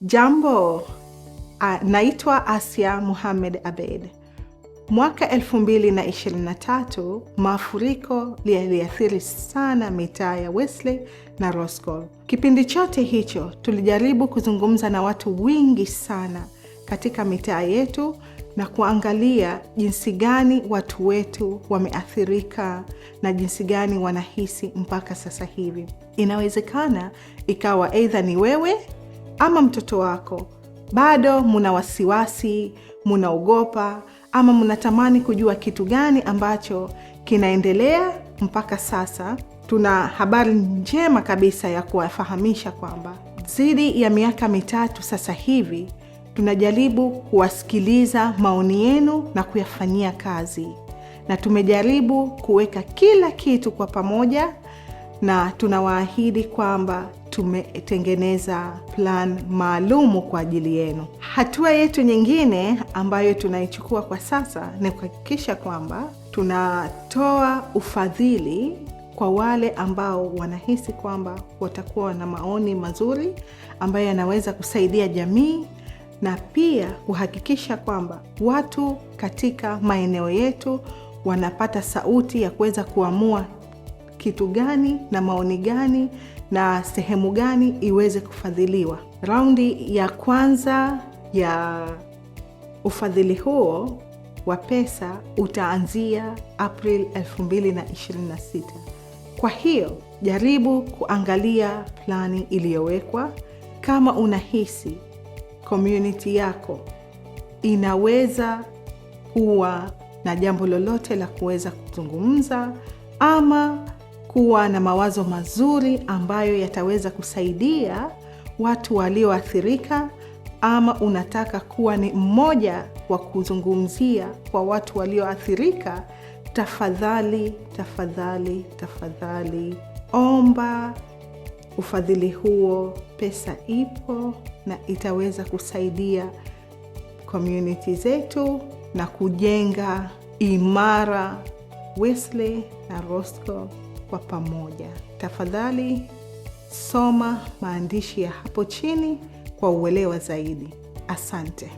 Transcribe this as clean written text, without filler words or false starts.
Jambo, naitwa Asia Mohamed Abed. Mwaka 2023, mafuriko yaliathiri sana mitaa ya Wesley na Roscoe. Kipindi chote hicho tulijaribu kuzungumza na watu wengi sana katika mitaa yetu na kuangalia jinsi gani watu wetu wameathirika na jinsi gani wanahisi mpaka sasa hivi. Inawezekana ikawa aidha ni wewe ama mtoto wako bado muna wasiwasi, munaogopa, ama mnatamani kujua kitu gani ambacho kinaendelea mpaka sasa. Tuna habari njema kabisa ya kuwafahamisha kwamba zaidi ya miaka 3 sasa hivi tunajaribu kuwasikiliza maoni yenu na kuyafanyia kazi, na tumejaribu kuweka kila kitu kwa pamoja, na tunawaahidi kwamba tumetengeneza plan maalumu kwa ajili yenu. Hatua yetu nyingine ambayo tunaichukua kwa sasa ni kuhakikisha kwamba tunatoa ufadhili kwa wale ambao wanahisi kwamba watakuwa na maoni mazuri ambayo yanaweza kusaidia jamii, na pia kuhakikisha kwamba watu katika maeneo yetu wanapata sauti ya kuweza kuamua kitu gani na maoni gani na sehemu gani iweze kufadhiliwa. Raundi ya kwanza ya ufadhili huo wa pesa utaanzia April 2026. Kwa hiyo jaribu kuangalia plani iliyowekwa. Kama unahisi community yako inaweza kuwa na jambo lolote la kuweza kuzungumza ama kuwa na mawazo mazuri ambayo yataweza kusaidia watu walioathirika, ama unataka kuwa ni mmoja wa kuzungumzia kwa watu walioathirika, tafadhali omba ufadhili huo. Pesa ipo na itaweza kusaidia community zetu na kujenga imara Wesley na Roscoe kwa pamoja. Tafadhali soma maandishi ya hapo chini kwa uelewa zaidi. Asante.